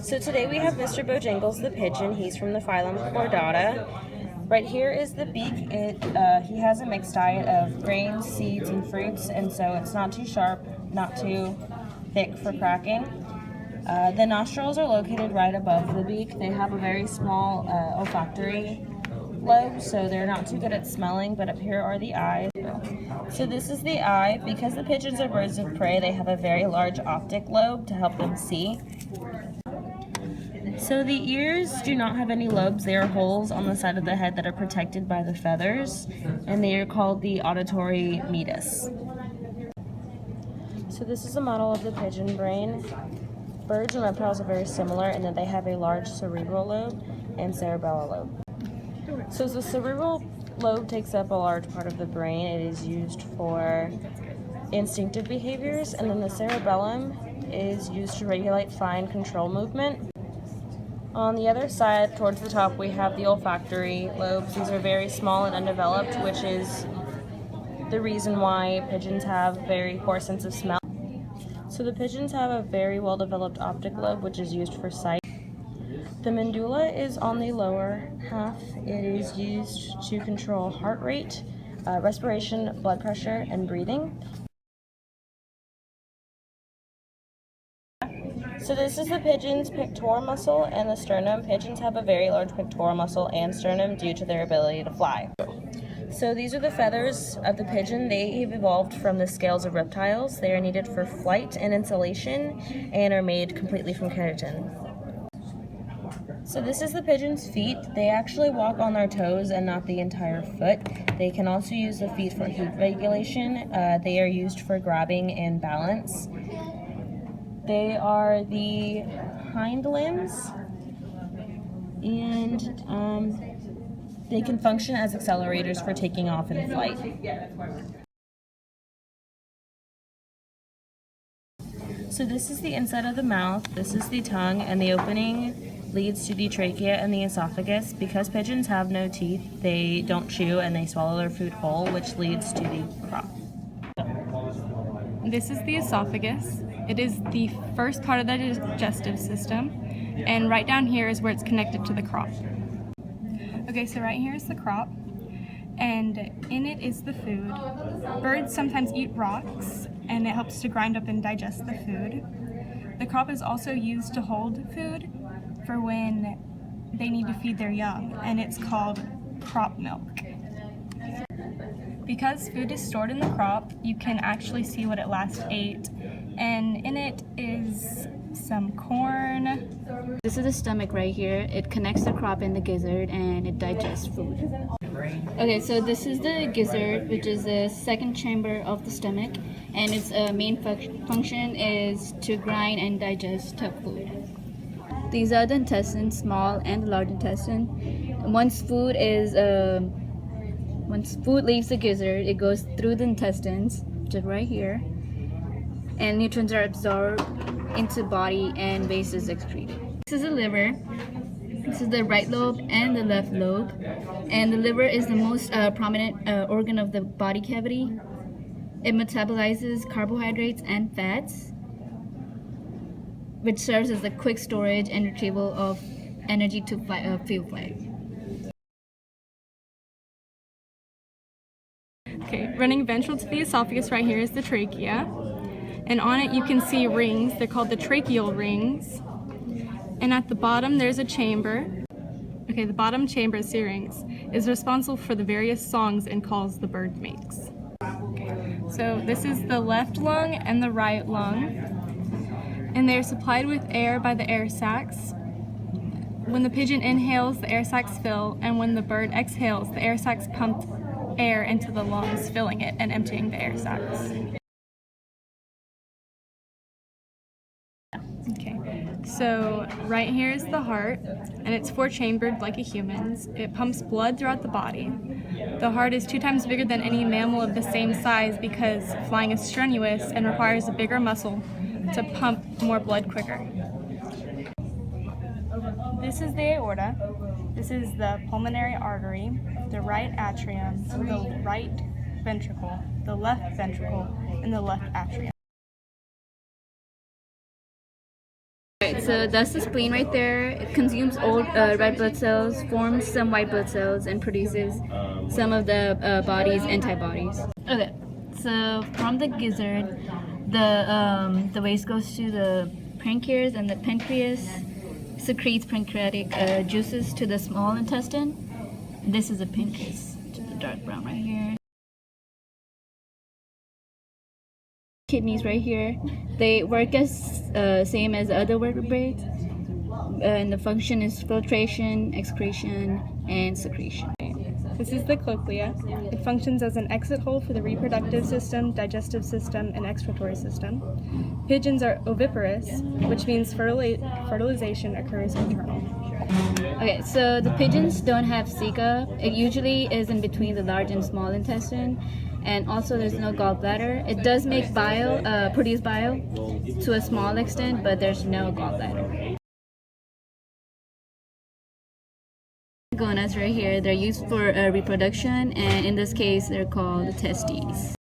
So today we have Mr. Bojangles the pigeon. He's from the phylum Chordata. Right here is the beak. He has a mixed diet of grains, seeds, and fruits, and so it's not too sharp, not too thick for cracking. The nostrils are located right above the beak. They have a very small olfactory lobe, so they're not too good at smelling, but up here are the eyes. So this is the eye. Because the pigeons are birds of prey, they have a very large optic lobe to help them see. So the ears do not have any lobes. They are holes on the side of the head that are protected by the feathers, and they are called the auditory meatus. So this is a model of the pigeon brain. Birds and reptiles are very similar in that they have a large cerebral lobe and cerebellar lobe. So the cerebral lobe takes up a large part of the brain. It is used for instinctive behaviors, and then the cerebellum is used to regulate fine control movement. On the other side, towards the top, we have the olfactory lobes. These are very small and undeveloped, which is the reason why pigeons have very poor sense of smell. So the pigeons have a very well-developed optic lobe, which is used for sight. The medulla is on the lower half. It is used to control heart rate, respiration, blood pressure, and breathing. So this is the pigeon's pectoral muscle and the sternum. Pigeons have a very large pectoral muscle and sternum due to their ability to fly. So these are the feathers of the pigeon. They have evolved from the scales of reptiles. They are needed for flight and insulation and are made completely from keratin. So this is the pigeon's feet. They actually walk on their toes and not the entire foot. They can also use the feet for heat regulation. They are used for grabbing and balance. They are the hind limbs, and they can function as accelerators for taking off in flight. So this is the inside of the mouth, this is the tongue, and the opening leads to the trachea and the esophagus. Because pigeons have no teeth, they don't chew and they swallow their food whole, which leads to the crop. This is the esophagus. It is the first part of the digestive system, and right down here is where it's connected to the crop. Okay, so right here is the crop, and in it is the food. Birds sometimes eat rocks, and it helps to grind up and digest the food. The crop is also used to hold food for when they need to feed their young, and it's called crop milk. Because food is stored in the crop, you can actually see what it last ate, and in it is some corn. This is the stomach right here. It connects the crop and the gizzard, and it digests food. Okay, so this is the gizzard, which is the second chamber of the stomach, and its main function is to grind and digest tough food. These are the intestines, small and large intestine. Once food leaves the gizzard, it goes through the intestines, which is right here, and nutrients are absorbed into body and waste is excreted. This is the liver. This is the right lobe and the left lobe, and the liver is the most prominent organ of the body cavity. It metabolizes carbohydrates and fats, which serves as the quick storage and retrieval of energy to fuel flight. Okay, running ventral to the esophagus right here is the trachea, and on it you can see rings. They're called the tracheal rings, and at the bottom there's a chamber. Okay, the bottom chamber, syrinx, is responsible for the various songs and calls the bird makes. So this is the left lung and the right lung, and they're supplied with air by the air sacs. When the pigeon inhales, the air sacs fill, and when the bird exhales, the air sacs pump air into the lungs, filling it and emptying the air sacs. Okay, so right here is the heart, and it's four-chambered like a human's. It pumps blood throughout the body. The heart is 2 times bigger than any mammal of the same size because flying is strenuous and requires a bigger muscle to pump more blood quicker. This is the aorta. This is the pulmonary artery, the right atrium, the right ventricle, the left ventricle, and the left atrium. so that's the spleen right there. It consumes old red blood cells, forms some white blood cells, and produces some of the body's antibodies. Okay, so from the gizzard, the waste goes to the pancreas, and the pancreas secretes pancreatic juices to the small intestine. This is the pancreas, which is the dark brown right here. Kidneys right here, they work as same as other vertebrates, and the function is filtration, excretion, and secretion. This is the cochlea. It functions as an exit hole for the reproductive system, digestive system, and excretory system. Pigeons are oviparous, which means fertilization occurs internal. Okay, so the pigeons don't have ceca. It usually is in between the large and small intestine, and also there's no gallbladder. It does make bile, produce bile to a small extent, but there's no gallbladder. Gonads right here, they're used for reproduction, and in this case they're called the testes.